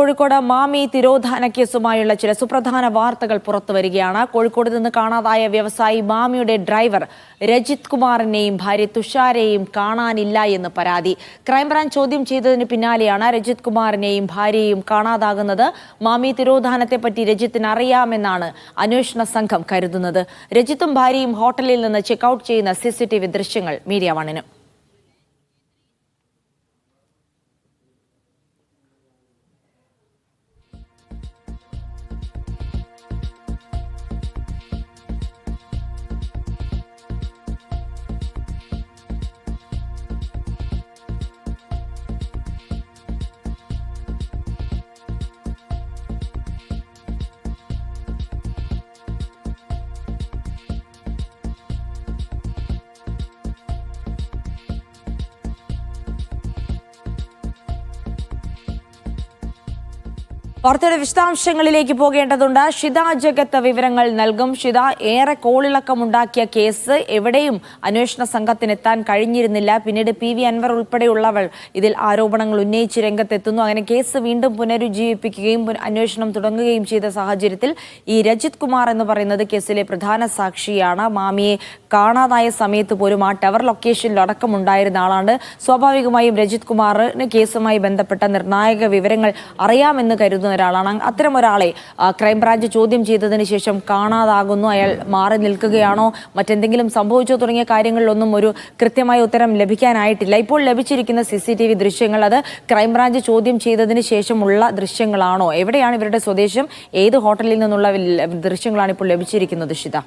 കോഴിക്കോട് മാമി തിരോധാന കേസുമായുള്ള ചില സുപ്രധാന വാർത്തകൾ പുറത്തുവരികയാണ്. കോഴിക്കോട് നിന്ന് കാണാതായ വ്യവസായി മാമിയുടെ ഡ്രൈവർ രജിത് കുമാറിനെയും ഭാര്യ തുഷാരെയും കാണാനില്ല എന്ന് പരാതി. ക്രൈംബ്രാഞ്ച് ചോദ്യം ചെയ്തതിന് പിന്നാലെയാണ് രജിത് കുമാറിനെയും ഭാര്യയെയും കാണാതാകുന്നത്. മാമി തിരോധാനത്തെപ്പറ്റി രജിത്തിന് അറിയാമെന്നാണ് അന്വേഷണ സംഘം കരുതുന്നത്. രജിത്തും ഭാര്യയും ഹോട്ടലിൽ നിന്ന് ചെക്ക്ഔട്ട് ചെയ്യുന്ന CCTV ദൃശ്യങ്ങൾ മീഡിയ വണ്ണിന്. വാർത്തയുടെ വിശദാംശങ്ങളിലേക്ക് പോകേണ്ടതുണ്ട്. ഷിത ജഗത്ത് വിവരങ്ങൾ നൽകും. ഷിത, ഏറെ കോളിളക്കമുണ്ടാക്കിയ കേസ് എവിടെയും അന്വേഷണ സംഘത്തിനെത്താൻ കഴിഞ്ഞിരുന്നില്ല. പിന്നീട് PV അൻവർ ഉൾപ്പെടെയുള്ളവർ ഇതിൽ ആരോപണങ്ങൾ ഉന്നയിച്ച് രംഗത്തെത്തുന്നു. അങ്ങനെ കേസ് വീണ്ടും പുനരുജ്ജീവിപ്പിക്കുകയും അന്വേഷണം തുടങ്ങുകയും ചെയ്ത സാഹചര്യത്തിൽ ഈ രജിത് കുമാർ എന്ന് പറയുന്നത് കേസിലെ പ്രധാന സാക്ഷിയാണ്. മാമിയെ കാണാതായ സമയത്ത് പോലും ആ ടവർ ലൊക്കേഷനിൽ അടക്കമുണ്ടായിരുന്ന ആളാണ്. സ്വാഭാവികമായും രജിത് കുമാറിന് കേസുമായി ബന്ധപ്പെട്ട നിർണായക വിവരങ്ങൾ അറിയാമെന്ന് കരുതുന്ന ഒരാളാണ്. അത്തരം ഒരാളെ ക്രൈംബ്രാഞ്ച് ചോദ്യം ചെയ്തതിന് ശേഷം കാണാതാകുന്നു. അയാൾ മാറി നിൽക്കുകയാണോ, മറ്റെന്തെങ്കിലും സംഭവിച്ചോ തുടങ്ങിയ കാര്യങ്ങളിലൊന്നും ഒരു കൃത്യമായ ഉത്തരം ലഭിക്കാനായിട്ടില്ല. ഇപ്പോൾ ലഭിച്ചിരിക്കുന്ന CCTV ദൃശ്യങ്ങൾ അത് ക്രൈംബ്രാഞ്ച് ചോദ്യം ചെയ്തതിന് ശേഷമുള്ള ദൃശ്യങ്ങളാണോ? എവിടെയാണ് ഇവരുടെ സ്വദേശം? ഏത് ഹോട്ടലിൽ നിന്നുള്ള ദൃശ്യങ്ങളാണ് ഇപ്പോൾ ലഭിച്ചിരിക്കുന്നത്? ഷിത,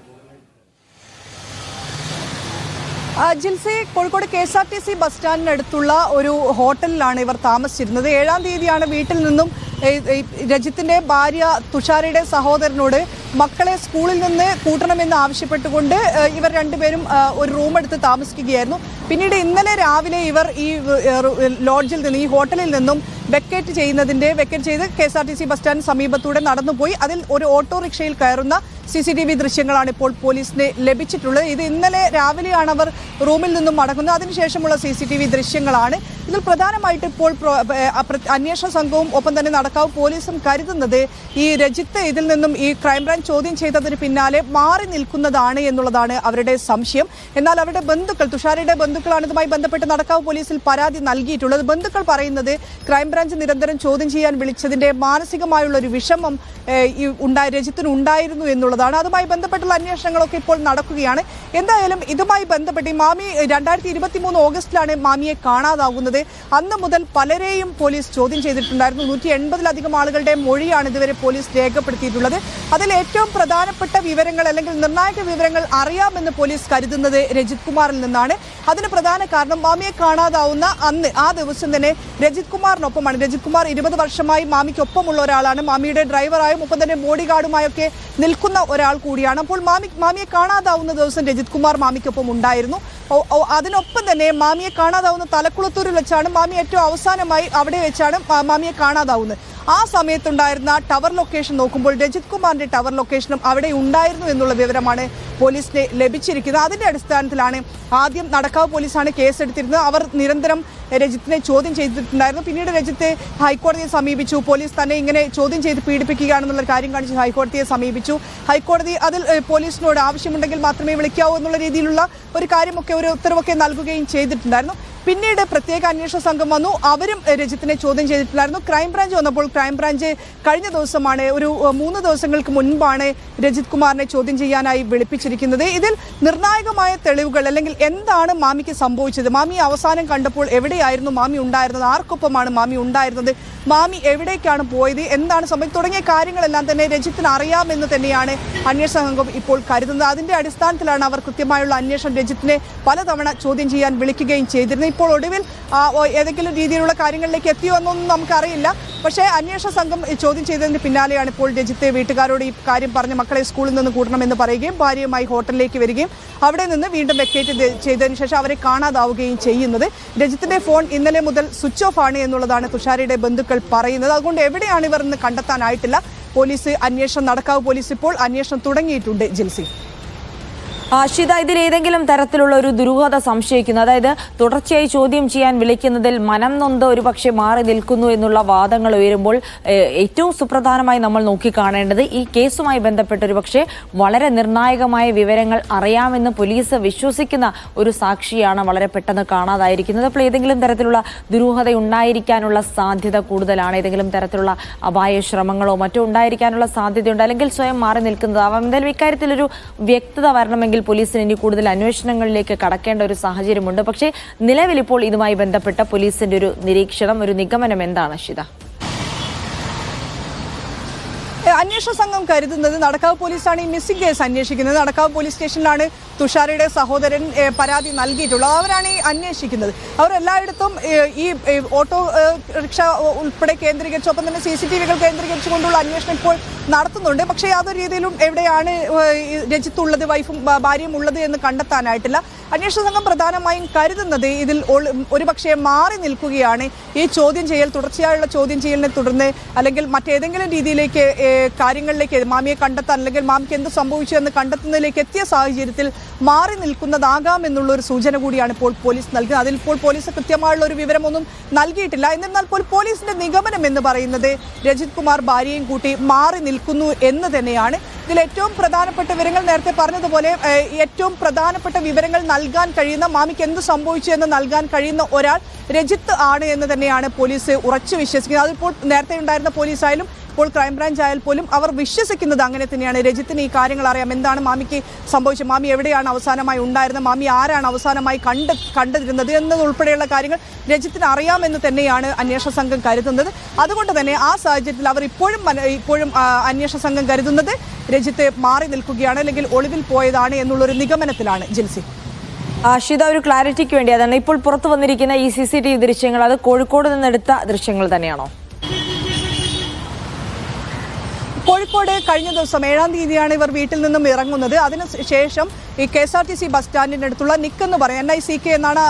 ജിൽസി, കോഴിക്കോട് KSRTC ബസ് സ്റ്റാൻഡിനടുത്തുള്ള ഒരു ഹോട്ടലിലാണ് ഇവർ താമസിച്ചിരുന്നത്. 7-ാം തീയതിയാണ് വീട്ടിൽ നിന്നും രജിത്തിന്റെ ഭാര്യ തുഷാരയുടെ സഹോദരനോട് മക്കളെ സ്കൂളിൽ നിന്ന് കൂട്ടണമെന്ന് ആവശ്യപ്പെട്ടുകൊണ്ട് ഇവർ രണ്ടുപേരും ഒരു റൂം എടുത്ത് താമസിക്കുകയായിരുന്നു. പിന്നീട് ഇന്നലെ രാവിലെ ഇവർ ഈ ലോഡ്ജിൽ നിന്ന്, ഈ ഹോട്ടലിൽ നിന്നും വെക്കേറ്റ് ചെയ്ത് KSRTC ബസ് സ്റ്റാൻഡ് സമീപത്തൂടെ നടന്നുപോയി. അതിൽ ഒരു ഓട്ടോറിക്ഷയിൽ കയറുന്ന CCTV ദൃശ്യങ്ങളാണ് ഇപ്പോൾ പോലീസിന് ലഭിച്ചിട്ടുള്ളത്. ഇത് ഇന്നലെ രാവിലെയാണ് അവർ റൂമിൽ നിന്നും മടങ്ങുന്നത്. അതിനുശേഷമുള്ള CCTV ദൃശ്യങ്ങളാണ്. ഇതിൽ പ്രധാനമായിട്ട് ഇപ്പോൾ അന്വേഷണ സംഘവും ഒപ്പം തന്നെ നടക്കാവ് പോലീസും കരുതുന്നത് ഈ രജിത്ത് ഇതിൽ നിന്നും ഈ ക്രൈംബ്രാഞ്ച് ചോദ്യം ചെയ്തതിന് പിന്നാലെ മാറി നിൽക്കുന്നതാണ് എന്നുള്ളതാണ് അവരുടെ സംശയം. എന്നാൽ അവരുടെ ബന്ധുക്കൾ, തുഷാരയുടെ ബന്ധുക്കളാണ് ഇതുമായി ബന്ധപ്പെട്ട് നടക്കാവ് പോലീസിൽ പരാതി നൽകിയിട്ടുള്ളത്. ബന്ധുക്കൾ പറയുന്നത് ക്രൈംബ്രാഞ്ച് നിരന്തരം ചോദ്യം ചെയ്യാൻ വിളിച്ചതിന്റെ മാനസികമായുള്ള ഒരു വിഷമം രജിത്തിന് ഉണ്ടായിരുന്നു എന്നുള്ളതാണ്. അതുമായി ബന്ധപ്പെട്ടുള്ള അന്വേഷണങ്ങളൊക്കെ ഇപ്പോൾ നടക്കുകയാണ്. എന്തായാലും ഇതുമായി ബന്ധപ്പെട്ട് മാമി 2023 ഓഗസ്റ്റിലാണ് മാമിയെ കാണാതാകുന്നത്. അന്ന് മുതൽ പലരെയും പോലീസ് ചോദ്യം ചെയ്തിട്ടുണ്ടായിരുന്നു. 180-ലധികം ആളുകളുടെ മൊഴിയാണ് ഇതുവരെ പോലീസ് രേഖപ്പെടുത്തിയിട്ടുള്ളത്. അതിൽ ഏറ്റവും പ്രധാനപ്പെട്ട വിവരങ്ങൾ അല്ലെങ്കിൽ നിർണായക വിവരങ്ങൾ അറിയാമെന്ന് പോലീസ് കരുതുന്നത് രജിത് കുമാറിൽ നിന്നാണ്. അതിന് പ്രധാന കാരണം മാമിയെ കാണാതാവുന്ന അന്ന്, ആ ദിവസം തന്നെ രജിത് കുമാറിനൊപ്പമാണ്. രജിത് കുമാർ 20 വർഷമായി മാമിക്കൊപ്പമുള്ള ഒരാളാണ്. മാമിയുടെ ഡ്രൈവറായും ഒപ്പം തന്നെ ബോഡി ഗാർഡുമായൊക്കെ നിൽക്കുന്ന ഒരാൾ കൂടിയാണ്. അപ്പോൾ മാമിയെ കാണാതാവുന്ന ദിവസം രജിത് കുമാർ മാമിക്കൊപ്പം ഉണ്ടായിരുന്നു. അതിനൊപ്പം തന്നെ മാമിയെ കാണാതാവുന്ന തലക്കുളത്തൂരിൽ വെച്ചാണ്, മാമി ഏറ്റവും അവസാനമായി അവിടെ വെച്ചാണ് മാമിയെ കാണാതാവുന്നത്. ആ സമയത്തുണ്ടായിരുന്ന ടവർ ലൊക്കേഷൻ നോക്കുമ്പോൾ രജിത് കുമാറിന്റെ ടവർ ലൊക്കേഷനും അവിടെ ഉണ്ടായിരുന്നു എന്നുള്ള വിവരമാണ് പോലീസിന് ലഭിച്ചിരിക്കുന്നത്. അതിന്റെ അടിസ്ഥാനത്തിലാണ് ആദ്യം നടക്കാവ് പോലീസാണ് കേസെടുത്തിരുന്നത്. അവർ നിരന്തരം രജിത്തിനെ ചോദ്യം ചെയ്തിട്ടുണ്ടായിരുന്നു. പിന്നീട് രജിത്ത് ഹൈക്കോടതിയെ സമീപിച്ചു. പോലീസ് തന്നെ ഇങ്ങനെ ചോദ്യം ചെയ്ത് പീഡിപ്പിക്കുകയാണെന്നുള്ള കാര്യം കാണിച്ച് ഹൈക്കോടതിയെ സമീപിച്ചു. ഹൈക്കോടതി അതിൽ പോലീസിനോട് ആവശ്യമുണ്ടെങ്കിൽ മാത്രമേ വിളിക്കാവൂ എന്നുള്ള രീതിയിലുള്ള ഒരു കാര്യമൊക്കെ, ഒരു ഉത്തരവൊക്കെ നൽകുകയും ചെയ്തിട്ടുണ്ടായിരുന്നു. പിന്നീട് പ്രത്യേക അന്വേഷണ സംഘം വന്നു. അവരും രജിത്തിനെ ചോദ്യം ചെയ്തിട്ടുണ്ടായിരുന്നു. ക്രൈംബ്രാഞ്ച് വന്നപ്പോൾ ക്രൈംബ്രാഞ്ച് കഴിഞ്ഞ ദിവസമാണ്, ഒരു 3 ദിവസങ്ങൾക്ക് മുൻപാണ് രജിത് കുമാറിനെ ചോദ്യം ചെയ്യാനായി വിളിപ്പിച്ചിരിക്കുന്നത്. ഇതിൽ നിർണായകമായ തെളിവുകൾ, അല്ലെങ്കിൽ എന്താണ് മാമിക്ക് സംഭവിച്ചത്, മാമി അവസാനം കണ്ടപ്പോൾ എവിടെയായിരുന്നു മാമി ഉണ്ടായിരുന്നത്, ആർക്കൊപ്പമാണ് മാമി ഉണ്ടായിരുന്നത്, മാമി എവിടേക്കാണ് പോയത്, എന്താണ് സംഭവിച്ചത് തുടങ്ങിയ കാര്യങ്ങളെല്ലാം തന്നെ രജിത്തിന് അറിയാമെന്ന് തന്നെയാണ് അന്വേഷണ സംഘം ഇപ്പോൾ കരുതുന്നത്. അതിന്റെ അടിസ്ഥാനത്തിലാണ് അവർ കൃത്യമായുള്ള അന്വേഷണം രജിത്തിനെ പലതവണ ചോദ്യം ചെയ്യാൻ വിളിക്കുകയും ചെയ്തിരുന്നത്. ഇപ്പോൾ ഒടുവിൽ ഏതെങ്കിലും രീതിയിലുള്ള കാര്യങ്ങളിലേക്ക് എത്തിയോ എന്നൊന്നും നമുക്കറിയില്ല. പക്ഷേ അന്വേഷണ സംഘം ചോദ്യം ചെയ്തതിന് പിന്നാലെയാണ് ഇപ്പോൾ രജിത്ത് വീട്ടുകാരോട് ഈ കാര്യം പറഞ്ഞ് മക്കളെ സ്കൂളിൽ നിന്ന് കൂട്ടണമെന്ന് പറയുകയും ഭാര്യയുമായി ഹോട്ടലിലേക്ക് വരികയും അവിടെ നിന്ന് വീണ്ടും വെക്കേറ്റ് ചെയ്തതിനു ശേഷം അവരെ കാണാതാവുകയും ചെയ്യുന്നത്. രജിത്തിന്റെ ഫോൺ ഇന്നലെ മുതൽ സ്വിച്ച് ഓഫ് ആണ് എന്നുള്ളതാണ് തുഷാരയുടെ ബന്ധുക്കൾ പറയുന്നത്. അതുകൊണ്ട് എവിടെയാണ് ഇവർ എന്ന് കണ്ടെത്താനായിട്ടില്ല. പോലീസ് അന്വേഷണം, നടക്കാവ് പോലീസ് ഇപ്പോൾ അന്വേഷണം തുടങ്ങിയിട്ടുണ്ട്. ജിൽസി, ഷിത, ഇതിൽ ഏതെങ്കിലും തരത്തിലുള്ള ഒരു ദുരൂഹത സംശയിക്കുന്നു, അതായത് തുടർച്ചയായി ചോദ്യം ചെയ്യാൻ വിളിക്കുന്നതിൽ മനം നൊന്ത് ഒരുപക്ഷെ മാറി നിൽക്കുന്നു എന്നുള്ള വാദങ്ങൾ ഉയരുമ്പോൾ ഏറ്റവും സുപ്രധാനമായി നമ്മൾ നോക്കിക്കാണേണ്ടത് ഈ കേസുമായി ബന്ധപ്പെട്ട് ഒരുപക്ഷെ വളരെ നിർണായകമായ വിവരങ്ങൾ അറിയാമെന്ന് പോലീസ് വിശ്വസിക്കുന്ന ഒരു സാക്ഷിയാണ് വളരെ പെട്ടെന്ന് കാണാതായിരിക്കുന്നത്. അപ്പോൾ ഏതെങ്കിലും തരത്തിലുള്ള ദുരൂഹത ഉണ്ടായിരിക്കാനുള്ള സാധ്യത കൂടുതലാണ്. ഏതെങ്കിലും തരത്തിലുള്ള അപായ ശ്രമങ്ങളോ മറ്റോ ഉണ്ടായിരിക്കാനുള്ള സാധ്യതയുണ്ട്, അല്ലെങ്കിൽ സ്വയം മാറി നിൽക്കുന്നതാവാം. എന്തായാലും ഇക്കാര്യത്തിലൊരു വ്യക്തത വരണമെങ്കിൽ പോലീസിന് ഇനി കൂടുതൽ അന്വേഷണങ്ങളിലേക്ക് കടക്കേണ്ട ഒരു സാഹചര്യമുണ്ട്. പക്ഷേ നിലവിൽ ഇപ്പോൾ ഇതുമായി ബന്ധപ്പെട്ട പോലീസിന്റെ ഒരു നിരീക്ഷണം, ഒരു നിഗമനം എന്താണ് ഷിത? അന്വേഷണ സംഘം കരുതുന്നത് നടക്കാവ് പോലീസാണ് ഈ മിസ്സിംഗ് കേസ് അന്വേഷിക്കുന്നത്. നടക്കാവ് പോലീസ് സ്റ്റേഷനിലാണ് തുഷാരയുടെ സഹോദരൻ പരാതി നൽകിയിട്ടുള്ളത്. അവരാണ് ഈ അന്വേഷിക്കുന്നത്. അവർ എല്ലായിടത്തും ഈ ഓട്ടോ റിക്ഷ ഉൾപ്പെടെ കേന്ദ്രീകരിച്ച്, ഒപ്പം തന്നെ CCTV-കൾ കേന്ദ്രീകരിച്ചുകൊണ്ടുള്ള അന്വേഷണം ഇപ്പോൾ നടത്തുന്നുണ്ട്. പക്ഷേ യാതൊരു രീതിയിലും എവിടെയാണ് രജിത്തുള്ളത്, വൈഫും ഭാര്യയും ഉള്ളത് എന്ന് കണ്ടെത്താനായിട്ടില്ല. അന്വേഷണ സംഘം പ്രധാനമായും കരുതുന്നത് ഇതിൽ ഒരുപക്ഷെ മാറി നിൽക്കുകയാണ്. ഈ ചോദ്യം ചെയ്യൽ, തുടർച്ചയായുള്ള ചോദ്യം ചെയ്യലിനെ തുടർന്ന് അല്ലെങ്കിൽ മറ്റേതെങ്കിലും രീതിയിലേക്ക് കാര്യങ്ങളിലേക്ക് മാമിയെ കണ്ടെത്താൻ, അല്ലെങ്കിൽ മാമിക്ക് എന്ത് സംഭവിച്ചു എന്ന് കണ്ടെത്തുന്നതിലേക്ക് എത്തിയ സാഹചര്യത്തിൽ മാറി നിൽക്കുന്നതാകാം എന്നുള്ള ഒരു സൂചന കൂടിയാണ് ഇപ്പോൾ പോലീസ് നൽകുന്നത്. അതിൽ ഇപ്പോൾ പോലീസ് കൃത്യമായുള്ള ഒരു വിവരമൊന്നും നൽകിയിട്ടില്ല. എന്നിരുന്നാൽ പോലീസിന്റെ നിഗമനം എന്ന് പറയുന്നത് രജിത് കുമാർ ഭാര്യയും കൂട്ടി മാറി നിൽക്കുന്നു എന്ന് തന്നെയാണ്. ഇതിൽ ഏറ്റവും പ്രധാനപ്പെട്ട വിവരങ്ങൾ നേരത്തെ പറഞ്ഞതുപോലെ ഏറ്റവും പ്രധാനപ്പെട്ട വിവരങ്ങൾ നൽകാൻ കഴിയുന്ന, മാമിക്ക് എന്ത് സംഭവിച്ചു എന്ന് നൽകാൻ കഴിയുന്ന ഒരാൾ രജിത്ത് ആണ് എന്ന് തന്നെയാണ് പോലീസ് ഉറച്ചു വിശ്വസിക്കുന്നത്. അതിപ്പോൾ നേരത്തെ ഉണ്ടായിരുന്ന പോലീസായാലും ഇപ്പോൾ ക്രൈംബ്രാഞ്ച് ആയാൽ പോലും അവർ വിശ്വസിക്കുന്നത് അങ്ങനെ തന്നെയാണ്. രജിത്തിന് ഈ കാര്യങ്ങൾ അറിയാം, എന്താണ് മാമിക്ക് സംഭവിച്ചത്, മാമി എവിടെയാണ് അവസാനമായി ഉണ്ടായിരുന്നത്, മാമി ആരാണ് അവസാനമായി കണ്ടിരുന്നത് എന്നതുൾപ്പെടെയുള്ള കാര്യങ്ങൾ രജിത്തിന് അറിയാമെന്ന് തന്നെയാണ് അന്വേഷണ സംഘം കരുതുന്നത്. അതുകൊണ്ട് തന്നെ ആ സാഹചര്യത്തിൽ അവർ ഇപ്പോഴും അന്വേഷണ സംഘം കരുതുന്നത് രജിത്ത് മാറി നിൽക്കുകയാണ്, അല്ലെങ്കിൽ ഒളിവിൽ പോയതാണ് എന്നുള്ളൊരു നിഗമനത്തിലാണ്. ജിൽസി, ഷിത, ഒരു ക്ലാരിറ്റിക്ക് വേണ്ടി, അതാണ് ഇപ്പോൾ പുറത്തു വന്നിരിക്കുന്ന ഈ CCTV ദൃശ്യങ്ങൾ അത് കോഴിക്കോട് നിന്നെടുത്ത ദൃശ്യങ്ങൾ തന്നെയാണോ? കോഴിക്കോട് കഴിഞ്ഞ ദിവസം 7-ാം തീയതിയാണ് ഇവർ വീട്ടിൽ നിന്നും ഇറങ്ങുന്നത്. അതിനുശേഷം ഈ KSRTC ബസ് സ്റ്റാൻഡിൻ്റെ അടുത്തുള്ള നിക്ക് എന്ന് പറയും, NICK എന്നാണ്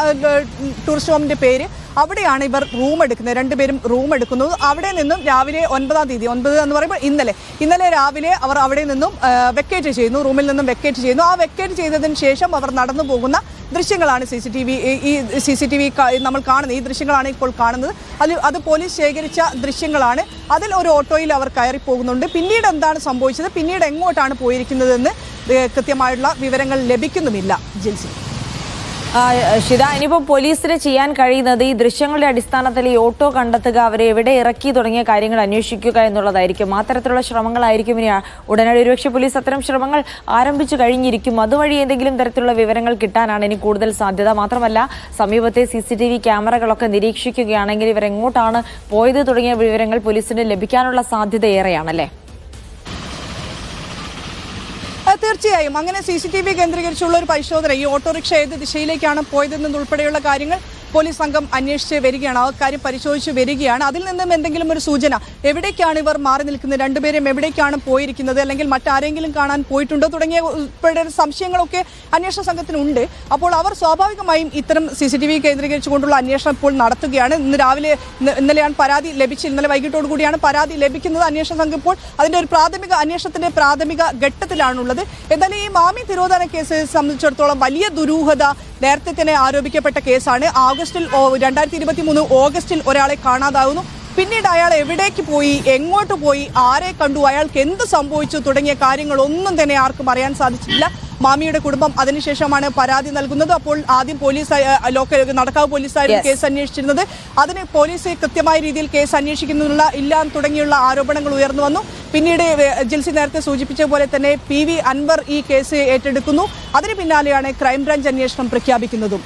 ടൂറിസ്റ്റ് ഹോമിൻ്റെ പേര്, അവിടെയാണ് ഇവർ റൂം എടുക്കുന്നത്. രണ്ടുപേരും റൂം എടുക്കുന്നത്. അവിടെ നിന്നും രാവിലെ 9-ാം തീയതി, 9 എന്ന് പറയുമ്പോൾ ഇന്നലെ രാവിലെ അവർ അവിടെ നിന്നും വെക്കേറ്റ് ചെയ്യുന്നു, റൂമിൽ നിന്നും വെക്കേറ്റ് ചെയ്യുന്നു. ആ വെക്കേറ്റ് ചെയ്തതിന് ശേഷം അവർ നടന്നു പോകുന്ന ദൃശ്യങ്ങളാണ് ഈ CCTV നമ്മൾ കാണുന്നത്. ഈ ദൃശ്യങ്ങളാണ് ഇപ്പോൾ കാണുന്നത്. അത് പോലീസ് ശേഖരിച്ച ദൃശ്യങ്ങളാണ്. അതിൽ ഒരു ഓട്ടോയിൽ അവർ കയറി പോകുന്നുണ്ട്. പിന്നീട് എന്താണ് സംഭവിച്ചത്, പിന്നീട് എങ്ങോട്ടാണ് പോയിരിക്കുന്നതെന്ന് കൃത്യമായിട്ടുള്ള വിവരങ്ങൾ ലഭിക്കുന്നുമില്ല. ജിൽസി, ഷിത, ഇനിയിപ്പോൾ പോലീസിന് ചെയ്യാൻ കഴിയുന്നത് ഈ ദൃശ്യങ്ങളുടെ അടിസ്ഥാനത്തിൽ ഈ ഓട്ടോ കണ്ടെത്തുക, അവരെ എവിടെ ഇറക്കി തുടങ്ങിയ കാര്യങ്ങൾ അന്വേഷിക്കുക എന്നുള്ളതായിരിക്കും. അത്തരത്തിലുള്ള ശ്രമങ്ങളായിരിക്കും ഇനി ഉടനടി. ഒരുപക്ഷെ പോലീസ് അത്തരം ശ്രമങ്ങൾ ആരംഭിച്ചു കഴിഞ്ഞിരിക്കും. അതുവഴി എന്തെങ്കിലും തരത്തിലുള്ള വിവരങ്ങൾ കിട്ടാനാണ് ഇനി കൂടുതൽ സാധ്യത. മാത്രമല്ല, സമീപത്തെ CCTV ക്യാമറകളൊക്കെ നിരീക്ഷിക്കുകയാണെങ്കിൽ ഇവരെങ്ങോട്ടാണ് പോയത് തുടങ്ങിയ വിവരങ്ങൾ പോലീസിന് ലഭിക്കാനുള്ള സാധ്യത ഏറെയാണല്ലേ? തീർച്ചയായും അങ്ങനെ CCTV കേന്ദ്രീകരിച്ചുള്ള ഒരു പരിശോധന, ഈ ഓട്ടോറിക്ഷ ഏത് ദിശയിലേക്കാണ് പോയതെന്നുൾപ്പെടെയുള്ള കാര്യങ്ങൾ പോലീസ് സംഘം അന്വേഷിച്ച് വരികയാണ്. ആ കാര്യം പരിശോധിച്ച് വരികയാണ്. അതിൽ നിന്നും എന്തെങ്കിലും ഒരു സൂചന, എവിടേക്കാണ് ഇവർ മാറി നിൽക്കുന്നത്, രണ്ടുപേരും എവിടേക്കാണ് പോയിരിക്കുന്നത്, അല്ലെങ്കിൽ മറ്റാരെങ്കിലും കാണാൻ പോയിട്ടുണ്ടോ തുടങ്ങിയ ഉൾപ്പെടെ സംശയങ്ങളൊക്കെ അന്വേഷണ സംഘത്തിനുണ്ട്. അപ്പോൾ അവർ സ്വാഭാവികമായും ഇത്തരം CCTV കേന്ദ്രീകരിച്ചുകൊണ്ടുള്ള അന്വേഷണം ഇപ്പോൾ നടത്തുകയാണ്. ഇന്നലെയാണ് പരാതി ലഭിച്ചത്. ഇന്നലെ വൈകിട്ടോടു കൂടിയാണ് പരാതി ലഭിക്കുന്നത്. അന്വേഷണ സംഘം ഇപ്പോൾ അതിൻ്റെ ഒരു അന്വേഷണത്തിന്റെ പ്രാഥമിക ഘട്ടത്തിലാണുള്ളത്. എന്തായാലും ഈ മാമി തിരോധാന കേസ് സംബന്ധിച്ചിടത്തോളം വലിയ ദുരൂഹത നേരത്തെ തന്നെ ആരോപിക്കപ്പെട്ട കേസാണ്. 2023 ഓഗസ്റ്റിൽ ഒരാളെ കാണാതാവുന്നു. പിന്നീട് അയാൾ എവിടേക്ക് പോയി, എങ്ങോട്ട് പോയി, ആരെ കണ്ടു, അയാൾക്ക് എന്ത് സംഭവിച്ചു തുടങ്ങിയ കാര്യങ്ങളൊന്നും തന്നെ ആർക്കും അറിയാൻ സാധിച്ചിട്ടില്ല. മാമിയുടെ കുടുംബം അതിനുശേഷമാണ് പരാതി നൽകുന്നത്. അപ്പോൾ ആദ്യം നടക്കാവ് പോലീസായിരുന്നു കേസ് അന്വേഷിച്ചിരുന്നത്. അതിന് പോലീസ് കൃത്യമായ രീതിയിൽ കേസ് അന്വേഷിക്കുന്നില്ല തുടങ്ങിയുള്ള ആരോപണങ്ങൾ ഉയർന്നു വന്നു. പിന്നീട് ജിൽസി നേരത്തെ സൂചിപ്പിച്ച പോലെ തന്നെ PV അൻവർ ഈ കേസ് ഏറ്റെടുക്കുന്നു. അതിന് പിന്നാലെയാണ് ക്രൈംബ്രാഞ്ച് അന്വേഷണം പ്രഖ്യാപിക്കുന്നതും.